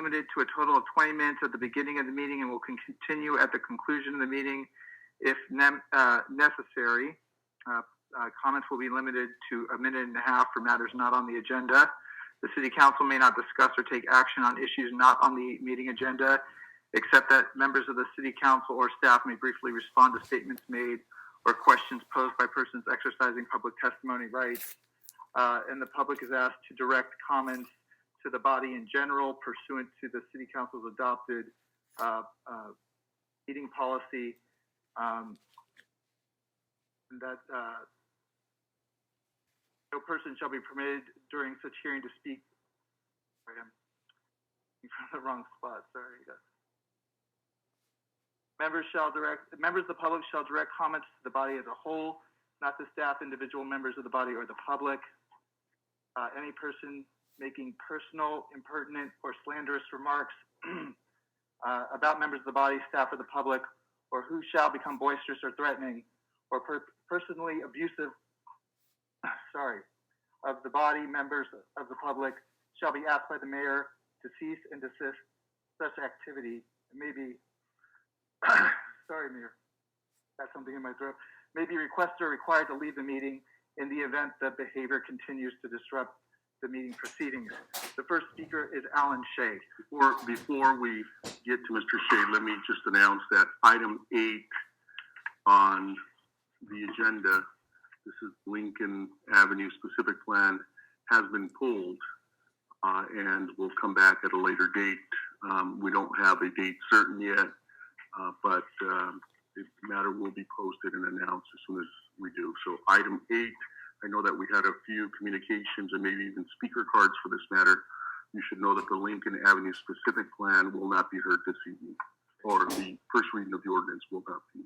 limited to a total of 20 minutes at the beginning of the meeting and will continue at the conclusion of the meeting if necessary. Comments will be limited to a minute and a half for matters not on the agenda. The City Council may not discuss or take action on issues not on the meeting agenda, except that members of the City Council or staff may briefly respond to statements made or questions posed by persons exercising public testimony rights. And the public is asked to direct comments to the body in general pursuant to the City Council's adopted meeting policy. And that no person shall be permitted during such hearing to speak. Sorry, I'm in front of the wrong spot. Sorry. Members of the public shall direct comments to the body as a whole, not to staff, individual members of the body, or the public. Any person making personal, impertinent, or slanderous remarks about members of the body, staff, or the public, or who shall become boisterous or threatening, or personally abusive, of the body, members of the public, shall be asked by the mayor to cease and desist such activity. It may be, sorry, Mayor, got something in my throat, may be requested or required to leave the meeting in the event that behavior continues to disrupt the meeting proceedings. The first speaker is Alan Shea. Before we get to Mr. Shea, let me just announce that item 8 on the agenda, this is Lincoln Avenue specific plan, has been pulled and will come back at a later date. We don't have a date certain yet, but the matter will be posted and announced as soon as we do. So item 8, I know that we had a few communications and maybe even speaker cards for this matter. You should know that the Lincoln Avenue specific plan will not be heard this evening, or the first reading of the ordinance will not be.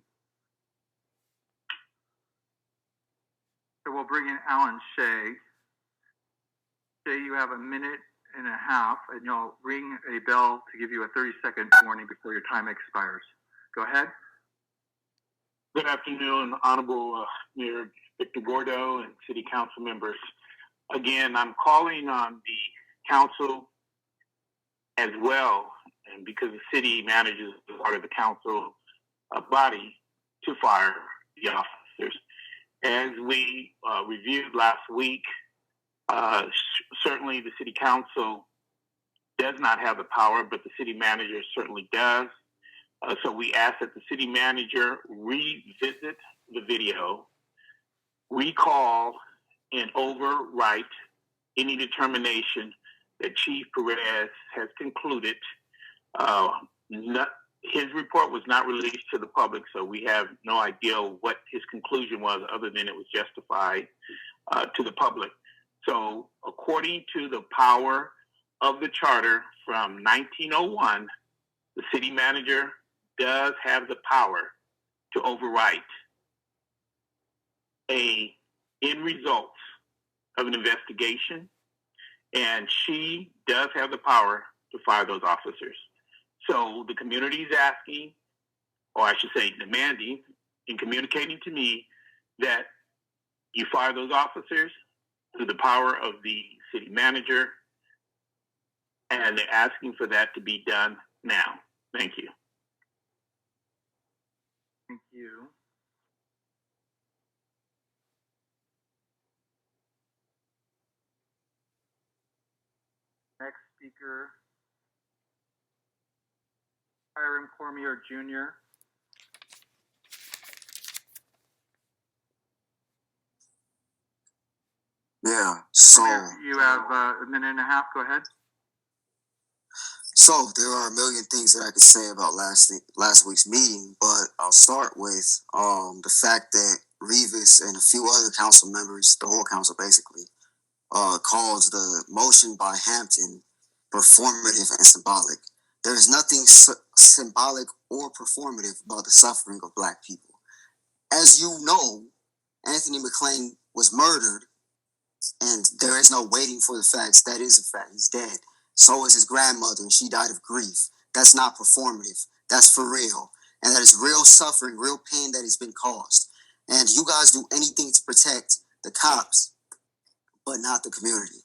So we'll bring in Alan Shea. Shea, you have a minute and a half, and you'll ring a bell to give you a 30-second warning before your time expires. Go ahead. Good afternoon, Honorable Mayor Victor Gordo and City Council members. Again, I'm calling on the council as well, and because the city manages part of the council body, to fire the officers. As we reviewed last week, certainly the city council does not have the power, but the city manager certainly does. So we ask that the city manager revisit the video, recall and overwrite any determination that Chief Perez has concluded. His report was not released to the public, so we have no idea what his conclusion was other than it was justified to the public. So according to the power of the charter from 1901, the city manager does have the power to overwrite end results of an investigation, and she does have the power to fire those officers. So the community is asking, or I should say demanding, in communicating to me that you fire those officers through the power of the city manager, and they're asking for that to be done now. Thank you. Thank you. Next speaker, Hiram Cormier Jr. Yeah, so you have a minute and a half. Go ahead. So there are a million things that I could say about last week's meeting, but I'll start with the fact that Rivas and a few other council members, the whole council basically, calls the motion by Hampton performative and symbolic. There is nothing symbolic or performative about the suffering of Black people. As you know, Anthony McClain was murdered, and there is no waiting for the facts. That is a fact. He's dead. So is his grandmother, and she died of grief. That's not performative. That's for real. And that is real suffering, real pain that has been caused. And you guys do anything to protect the cops, but not the community.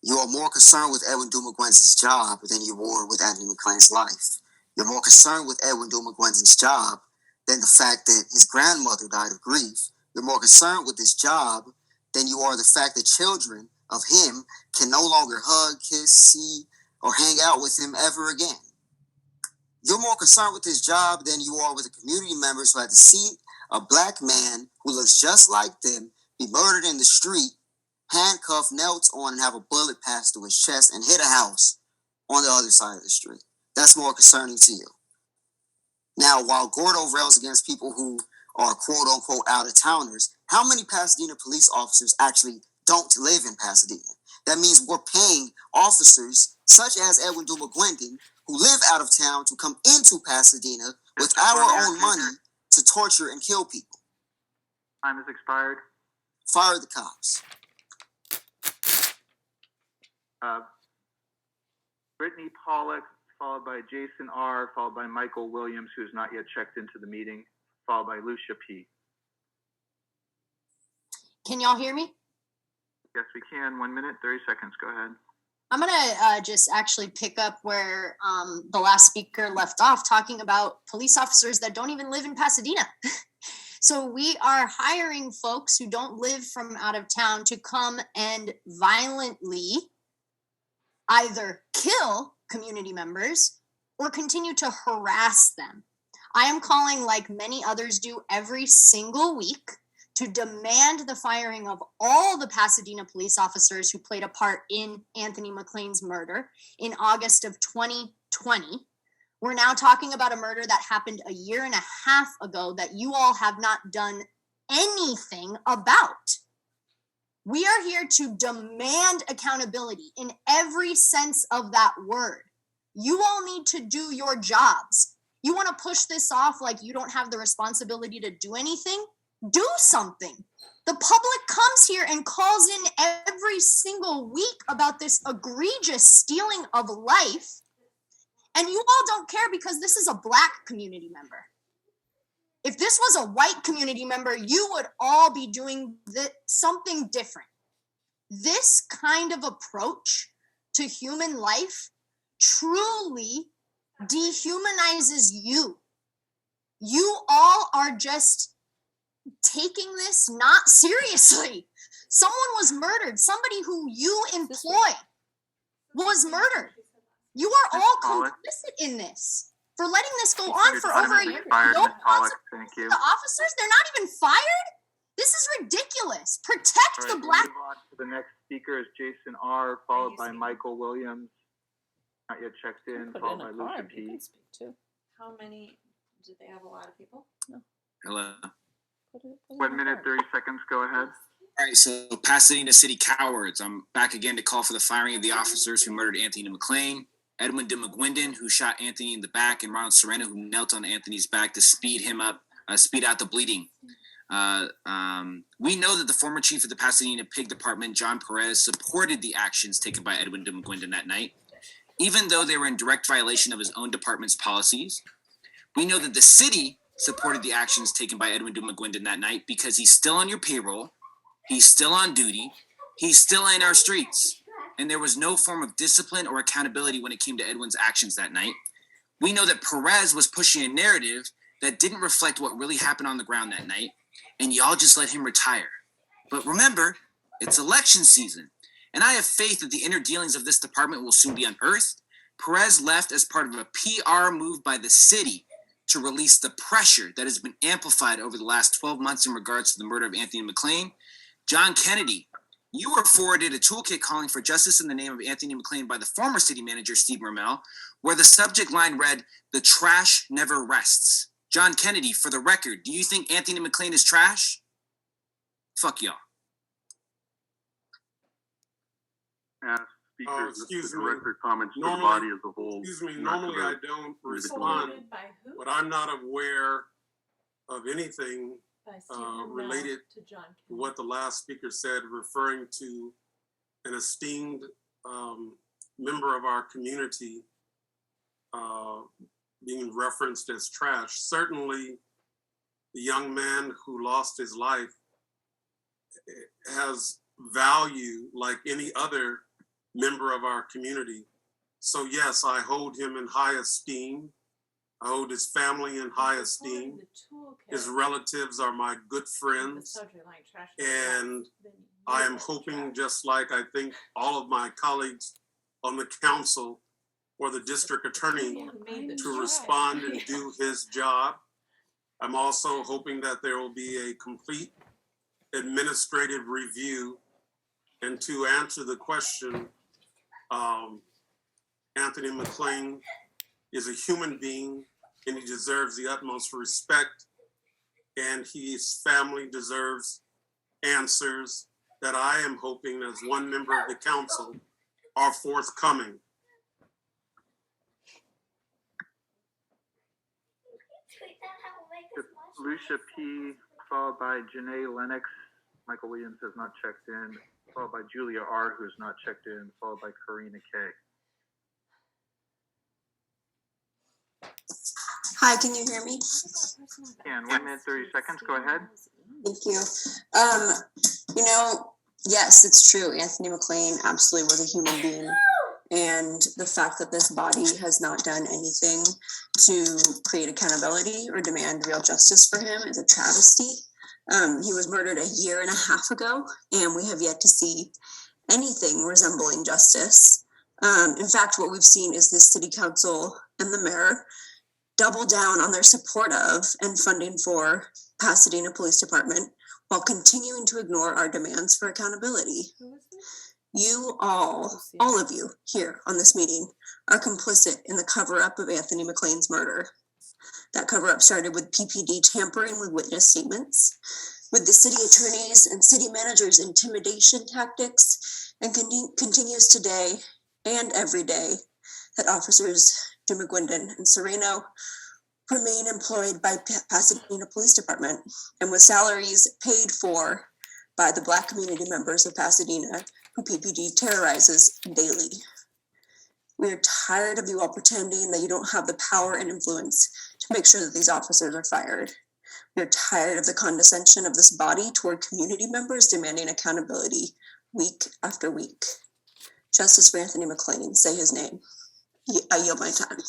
You are more concerned with Edwin Dumagwen's job than you were with Anthony McLean's life. You're more concerned with Edwin Dumagwen's job than the fact that his grandmother died of grief. You're more concerned with this job than you are the fact that children of him can no longer hug, kiss, see, or hang out with him ever again. You're more concerned with this job than you are with the community members who had to see a black man who looks just like them be murdered in the street, handcuffed, nails on, and have a bullet pass through his chest and hit a house on the other side of the street. That's more concerning to you. Now, while Gordo rails against people who are quote-unquote out-of-towners, how many Pasadena police officers actually don't live in Pasadena? That means we're paying officers such as Edwin Dumagwendon who live out of town to come into Pasadena with our own money to torture and kill people. Time has expired. Fire the cops. Brittany Pollock, followed by Jason R., followed by Michael Williams, who has not yet checked into the meeting, followed by Lucia P. Can y'all hear me? Yes, we can. 1 minute, 30 seconds. Go ahead. I'm going to just actually pick up where the last speaker left off, talking about police officers that don't even live in Pasadena. So we are hiring folks who don't live from out of town to come and violently either kill community members or continue to harass them. I am calling, like many others do every single week, to demand the firing of all the Pasadena police officers who played a part in Anthony McLean's murder in August of 2020. We're now talking about a murder that happened a year and a half ago that you all have not done anything about. We are here to demand accountability in every sense of that word. You all need to do your jobs. You want to push this off like you don't have the responsibility to do anything? Do something. The public comes here and calls in every single week about this egregious stealing of life, and you all don't care because this is a black community member. If this was a white community member, you would all be doing something different. This kind of approach to human life truly dehumanizes you. You all are just taking this not seriously. Someone was murdered. Somebody who you employ was murdered. You are all complicit in this for letting this go on for over a year. No consequences to the officers. They're not even fired. This is ridiculous. Protect the black. Move on to the next speaker is Jason R., followed by Michael Williams. Not yet checked in, followed by Lucia P. How many? Do they have a lot of people? No. Hello. 1 minute, 30 seconds. Go ahead. All right, so Pasadena City cowards. I'm back again to call for the firing of the officers who murdered Anthony McLean, Edwin Dumagwendon, who shot Anthony in the back, and Ronald Serena, who knelt on Anthony's back to speed out the bleeding. We know that the former chief of the Pasadena Pig Department, John Perez, supported the actions taken by Edwin Dumagwendon that night, even though they were in direct violation of his own department's policies. We know that the city supported the actions taken by Edwin Dumagwendon that night because he's still on your payroll, he's still on duty, he's still in our streets, and there was no form of discipline or accountability when it came to Edwin's actions that night. We know that Perez was pushing a narrative that didn't reflect what really happened on the ground that night, and y'all just let him retire. But remember, it's election season, and I have faith that the inner dealings of this department will soon be unearthed. Perez left as part of a PR move by the city to release the pressure that has been amplified over the last 12 months in regards to the murder of Anthony McLean. John Kennedy, you were forwarded a toolkit calling for justice in the name of Anthony McLean by the former city manager, Steve Mermel, where the subject line read, "The trash never rests." John Kennedy, for the record, do you think Anthony McLean is trash? Fuck y'all. Speakers, excuse the me. director comments to the Normally- body as a whole. Excuse me, not to normally the- I don't to the respond, Supported by who? but I'm not aware of anything By Steve Mermel related to John to Kennedy. what the last speaker said, referring to an esteemed member of our community being referenced as trash. Certainly, the young man who lost his life has value like any other member of our community. So yes, I hold him in high esteem. I hold his family in high esteem. His relatives are my good friends. And I am hoping, just like I think all of my colleagues on the council, for the district attorney to respond and do his job. I'm also hoping that there will be a complete administrative review. And to answer the question, Anthony McLean is a human being and he deserves the utmost respect, and his family deserves answers that I am hoping, as one member of the council, are forthcoming. Lucia P, followed by Janae Lennox. Michael Williams has not checked in, followed by Julia R, who has not checked in, followed by Karina K. Hi, can you hear me? And 1 minute, 30 seconds. Go ahead. Thank you. You know, yes, it's true. Anthony McLean absolutely was a human being. And the fact that this body has not done anything to create accountability or demand real justice for him is a travesty. He was murdered 1.5 years ago, and we have yet to see anything resembling justice. In fact, what we've seen is this city council and the mayor double down on their support of and funding for Pasadena Police Department while continuing to ignore our demands for accountability. You all of you here on this meeting are complicit in the cover-up of Anthony McLean's murder. That cover-up started with PPD tampering with witness statements, with the city attorneys and city managers' intimidation tactics, and continues today and every day that officers Jim McGuinden and Sereno remain employed by Pasadena Police Department and with salaries paid for by the Black community members of Pasadena who PPD terrorizes daily. We are tired of you all pretending that you don't have the power and influence to make sure that these officers are fired. We are tired of the condescension of this body toward community members demanding accountability week after week. Justice for Anthony McLean, say his name. I yield my time.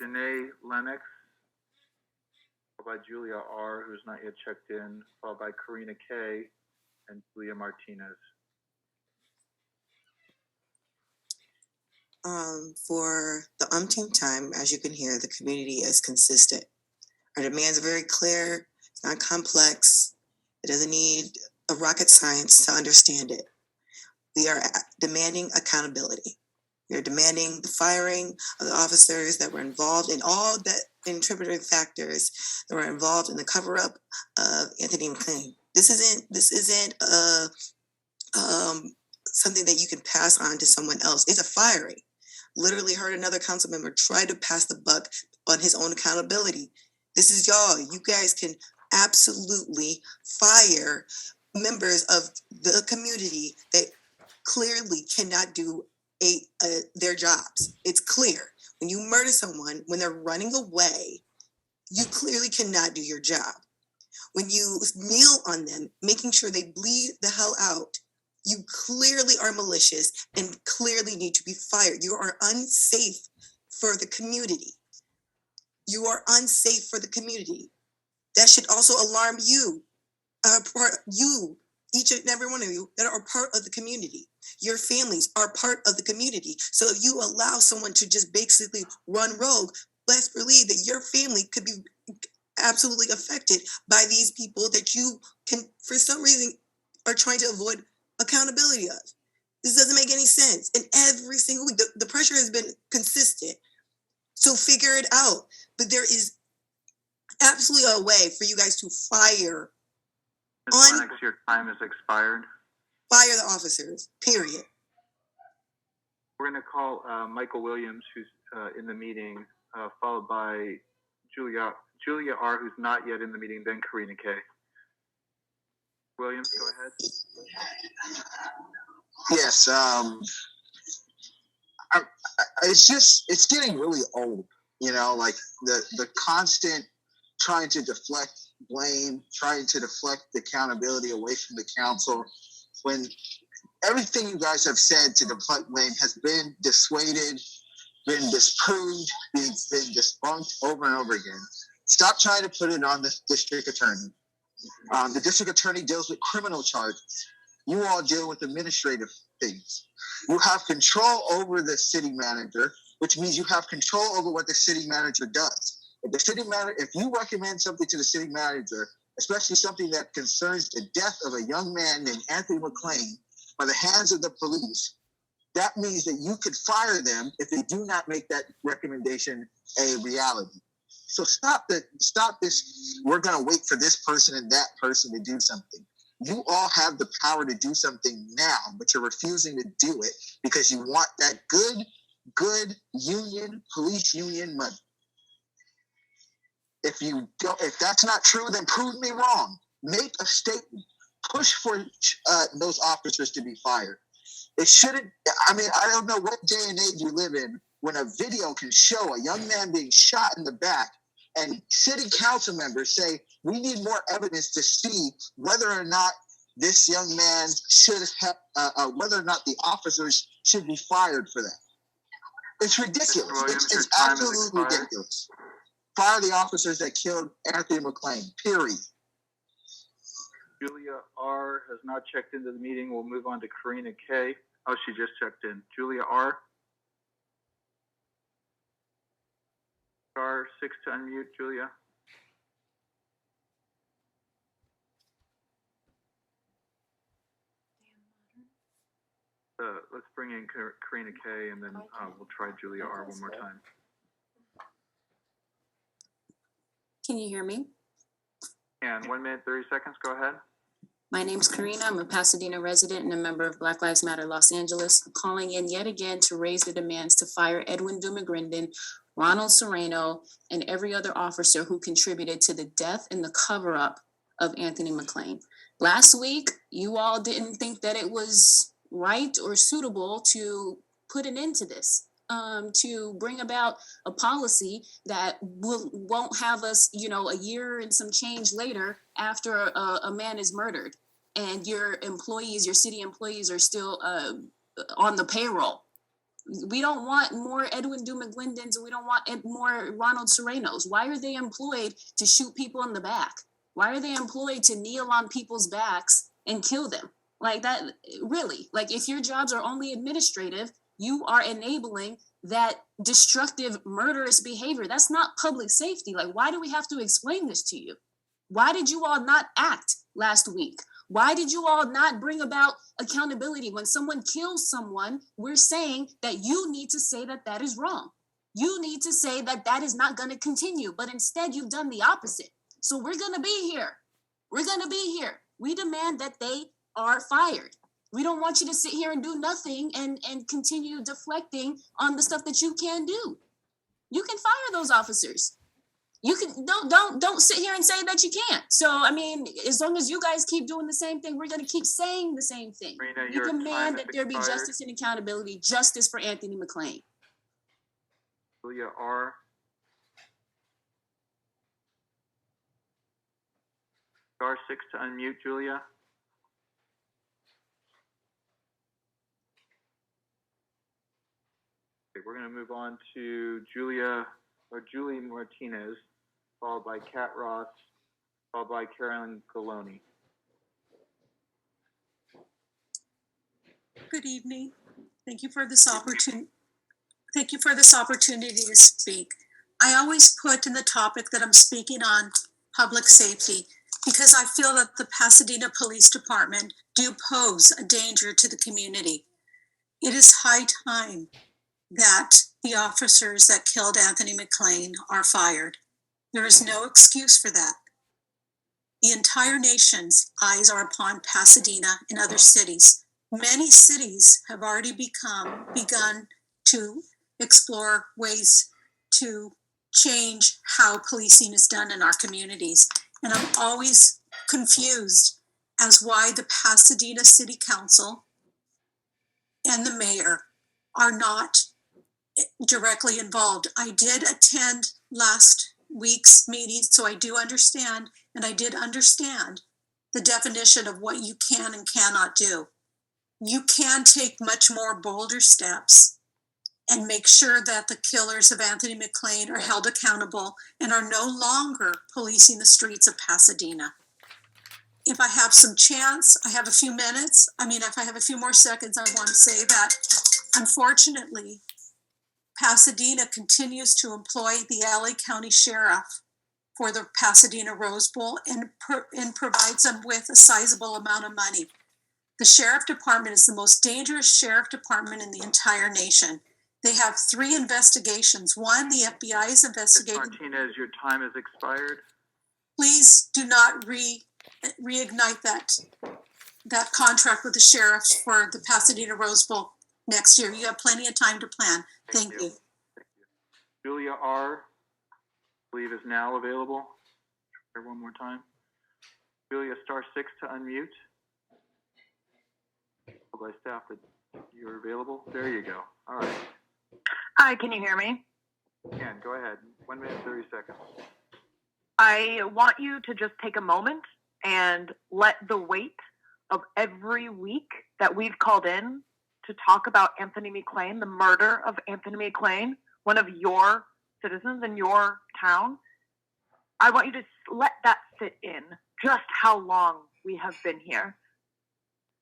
Janae Lennox, followed by Julia R, who's not yet checked in, followed by Karina K, and Julia Martinez. For the umpteenth time, as you can hear, the community is consistent. Our demands are very clear, it's not complex, it doesn't need a rocket science to understand it. We are demanding accountability. We are demanding the firing of the officers that were involved in all the contributing factors that were involved in the cover-up of Anthony McLean. This isn't something that you can pass on to someone else. It's a firing. Literally heard another council member try to pass the buck on his own accountability. This is y'all. You guys can absolutely fire members of the community that clearly cannot do their jobs. It's clear. When you murder someone, when they're running away, you clearly cannot do your job. When you kneel on them, making sure they bleed the hell out, you clearly are malicious and clearly need to be fired. You are unsafe for the community. You are unsafe for the community. That should also alarm you, each and every one of you that are part of the community. Your families are part of the community. So if you allow someone to just basically run rogue, best believe that your family could be absolutely affected by these people that you can, for some reason, are trying to avoid accountability of. This doesn't make any sense. And every single week, the pressure has been consistent. So figure it out. But there is absolutely a way for you guys to fire. Ms. Lennox, your time has expired. Fire the officers, period. We're going to call Michael Williams, who's in the meeting, followed by Julia R, who's not yet in the meeting, then Karina K. Williams, go ahead. Yes, it's getting really old, you know, like the constant trying to deflect blame, trying to deflect the accountability away from the council, when everything you guys have said to deflect blame has been dissuaded, been disproved, been debunked over and over again. Stop trying to put it on the district attorney. The district attorney deals with criminal charges. You all deal with administrative things. You have control over the city manager, which means you have control over what the city manager does. If you recommend something to the city manager, especially something that concerns the death of a young man named Anthony McClain by the hands of the police, that means that you could fire them if they do not make that recommendation a reality. So stop this. We're going to wait for this person and that person to do something. You all have the power to do something now, but you're refusing to do it because you want that good union, police union money. If that's not true, then prove me wrong. Make a statement. Push for those officers to be fired. It shouldn't. I mean, I don't know what day and age you live in when a video can show a young man being shot in the back and city council members say, we need more evidence to see whether or not this young man should have, whether or not the officers should be fired for that. It's ridiculous. It's absolutely ridiculous. Fire the officers that killed Anthony McClain, period. Julia R. has not checked into the meeting. We'll move on to Karina K. Oh, she just checked in. Julia R. Star 6 to unmute, Julia. Let's bring in Karina K. and then we'll try Julia R. one more time. Can you hear me? And 1 minute, 30 seconds. Go ahead. My name's Karina. I'm a Pasadena resident and a member of Black Lives Matter Los Angeles, calling in yet again to raise the demands to fire Edwin Dumagrinden, Ronald Serrano, and every other officer who contributed to the death and the cover-up of Anthony McClain. Last week, you all didn't think that it was right or suitable to put an end to this. To bring about a policy that won't have us, a year and some change later after a man is murdered and your city employees are still on the payroll. We don't want more Edwin Dumaglindens and we don't want more Ronald Serranos. Why are they employed to shoot people in the back? Why are they employed to kneel on people's backs and kill them? Like that, really? Like if your jobs are only administrative, you are enabling that destructive, murderous behavior. That's not public safety. Like, why do we have to explain this to you? Why did you all not act last week? Why did you all not bring about accountability? When someone kills someone, we're saying that you need to say that that is wrong. You need to say that that is not going to continue. But instead, you've done the opposite. So we're going to be here. We're going to be here. We demand that they are fired. We don't want you to sit here and do nothing and continue deflecting on the stuff that you can do. You can fire those officers. You can don't sit here and say that you can't. So I mean, as long as you guys keep doing the same thing, we're gonna keep saying the same thing. Marina, we demand that there be justice and accountability, justice for Anthony McClain. Julia R. Star 6 to unmute, Julia. We're going to move on to Julie Martinez, followed by Kat Ross, followed by Carolyn Coloni. Good evening. Thank you for this opportunity. Thank you for this opportunity to speak. I always put in the topic that I'm speaking on public safety because I feel that the Pasadena Police Department do pose a danger to the community. It is high time that the officers that killed Anthony McClain are fired. There is no excuse for that. The entire nation's eyes are upon Pasadena and other cities. Many cities have already begun to explore ways to change how policing is done in our communities. And I'm always confused as why the Pasadena City Council and the mayor are not directly involved. I did attend last week's meeting, so I do understand, and I did understand the definition of what you can and cannot do. you can take much more bolder steps and make sure that the killers of Anthony McLean are held accountable and are no longer policing the streets of Pasadena. If I have some chance, I have a few minutes. If I have a few more seconds, I want to say that, unfortunately, Pasadena continues to employ the LA County Sheriff for the Pasadena Rose Bowl and provides them with a sizable amount of money. The Sheriff Department is the most dangerous sheriff department in the entire nation. They have 3 investigations. One, the FBI is investigating. Ms. Martinez, your time has expired. Please do not reignite that contract with the sheriffs for the Pasadena Rose Bowl next year. You have plenty of time to plan. Thank you. Julia R., I believe, is now available. Try one more time. Julia, *6 to unmute. By staff that you're available. There you go. All right. Hi, can you hear me? Can, go ahead. 1 minute, 30 seconds. I want you to just take a moment and let the weight of every week that we've called in to talk about Anthony McLean, the murder of Anthony McLean, one of your citizens in your town. I want you to let that sit in, just how long we have been here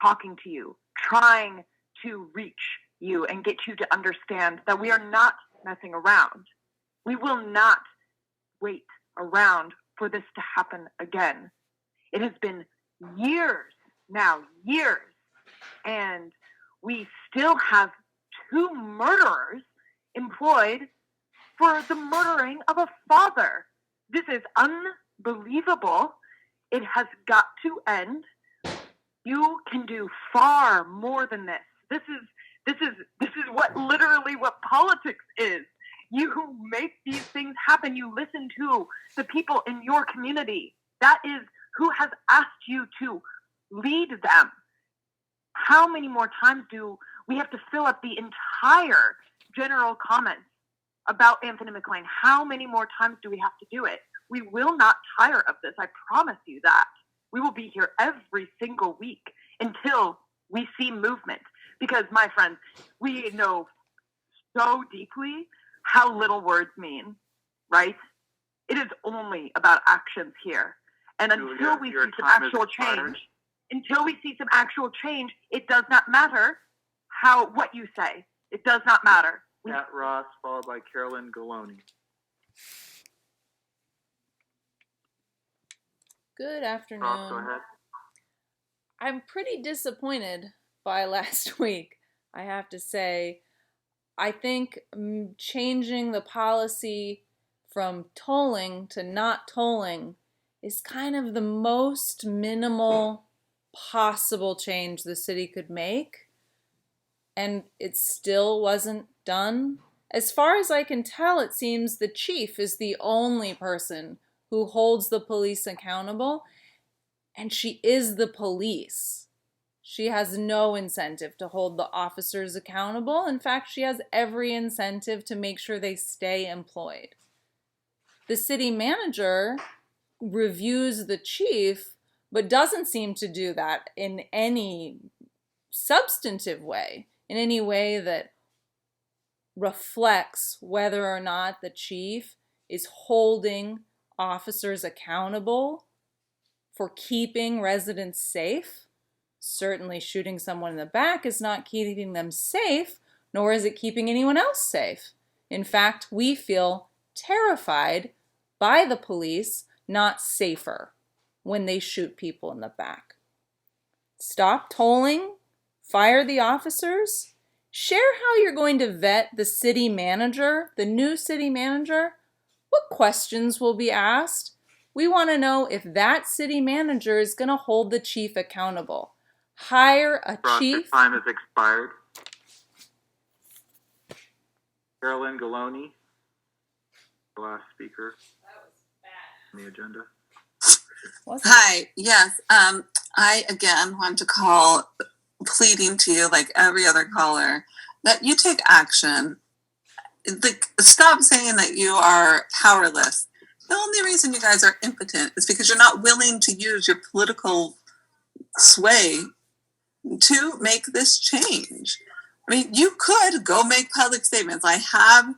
talking to you, trying to reach you and get you to understand that we are not messing around. We will not wait around for this to happen again. It has been years now, and we still have 2 murderers employed for the murdering of a father. This is unbelievable. It has got to end. You can do far more than this. This is what politics is. You make these things happen. You listen to the people in your community. That is who has asked you to lead them. How many more times do we have to fill up the entire general comments about Anthony McLean? How many more times do we have to do it? We will not tire of this. I promise you that. We will be here every single week until we see movement. Because, my friends, we know so deeply how little words mean, right? It is only about actions here. And until we see some actual change, it does not matter what you say. It does not matter. Pat Ross, followed by Carolyn Galoni. Good afternoon. Ross, go ahead. I'm pretty disappointed by last week, I have to say. I think changing the policy from tolling to not tolling is kind of the most minimal possible change the city could make, and it still wasn't done. As far as I can tell, it seems the chief is the only person who holds the police accountable, and she is the police. She has no incentive to hold the officers accountable. In fact, she has every incentive to make sure they stay employed. The city manager reviews the chief, but doesn't seem to do that in any substantive way, in any way that reflects whether or not the chief is holding officers accountable for keeping residents safe. Certainly shooting someone in the back is not keeping them safe, nor is it keeping anyone else safe. In fact, we feel terrified by the police, not safer, when they shoot people in the back. Stop tolling, fire the officers, share how you're going to vet the city manager, the new city manager. What questions will be asked? We want to know if that city manager is going to hold the chief accountable. Hire a chief. Time has expired. Carolyn Galoni, the last speaker on the agenda. Hi, yes. I again want to call, pleading to you like every other caller, that you take action. Stop saying that you are powerless. The only reason you guys are impotent is because you're not willing to use your political sway to make this change. I mean, you could go make public statements. I have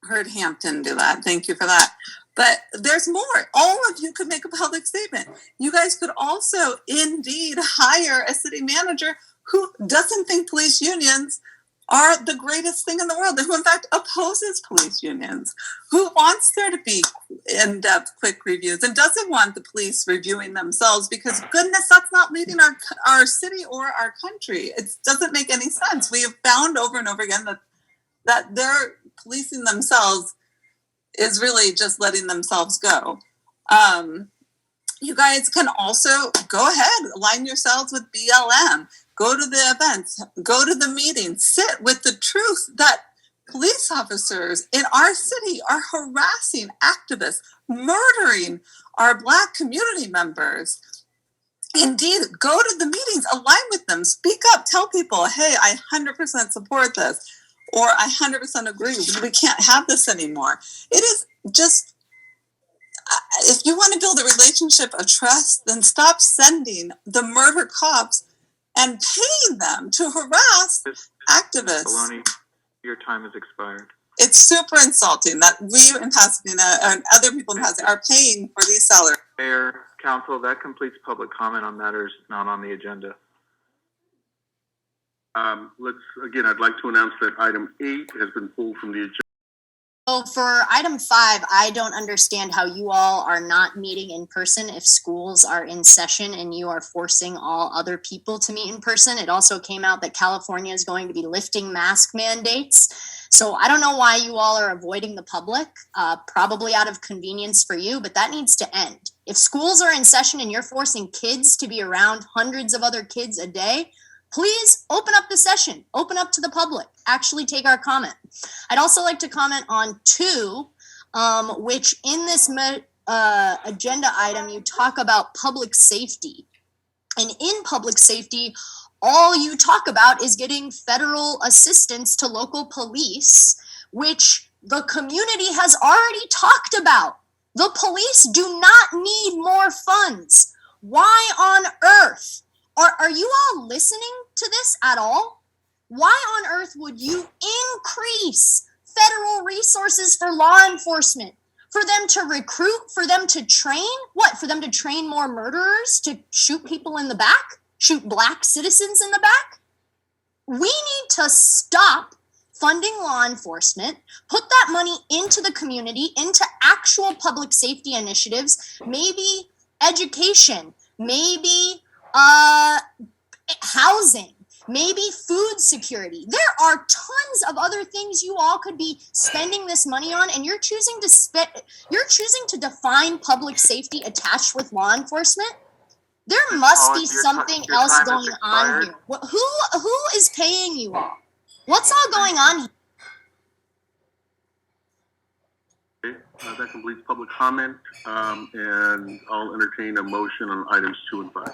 heard Hampton do that. Thank you for that. But there's more. All of you could make a public statement. You guys could also indeed hire a city manager who doesn't think police unions are the greatest thing in the world, who in fact opposes police unions, who wants there to be in-depth quick reviews and doesn't want the police reviewing themselves because goodness, that's not leading our city or our country. It doesn't make any sense. We have found over and over again that they're policing themselves is really just letting themselves go. You guys can also go ahead, align yourselves with BLM, go to the events, go to the meetings, sit with the truth that police officers in our city are harassing activists, murdering our Black community members. Indeed, go to the meetings, align with them, speak up, tell people, hey, I 100% support this, or I 100% agree, we can't have this anymore. It is just, if you want to build a relationship of trust, then stop sending the murder cops and paying them to harass activists. Maloney, your time has expired. It's super insulting that we in Pasadena and other people in Pasadena are paying for these salaries. Mayor, council, that completes public comment on matters not on the agenda. I'd like to announce that item 8 has been pulled from the agenda. So for item 5, I don't understand how you all are not meeting in person if schools are in session and you are forcing all other people to meet in person. It also came out that California is going to be lifting mask mandates. So I don't know why you all are avoiding the public, probably out of convenience for you, but that needs to end. If schools are in session and you're forcing kids to be around hundreds of other kids a day, please open up the session, open up to the public, actually take our comment. I'd also like to comment on 2, which in this agenda item, you talk about public safety. And in public safety, all you talk about is getting federal assistance to local police, which the community has already talked about. The police do not need more funds. Why on earth? Are you all listening to this at all? Why on earth would you increase federal resources for law enforcement? For them to recruit? For them to train? What? For them to train more murderers to shoot people in the back? Shoot Black citizens in the back? We need to stop funding law enforcement, put that money into the community, into actual public safety initiatives, maybe education, maybe housing, maybe food security. There are tons of other things you all could be spending this money on, and you're choosing to define public safety attached with law enforcement. There must be something else going on here. Who is paying you all? What's all going on here? Okay, that completes public comment, and I'll entertain a motion on items 2 and 5.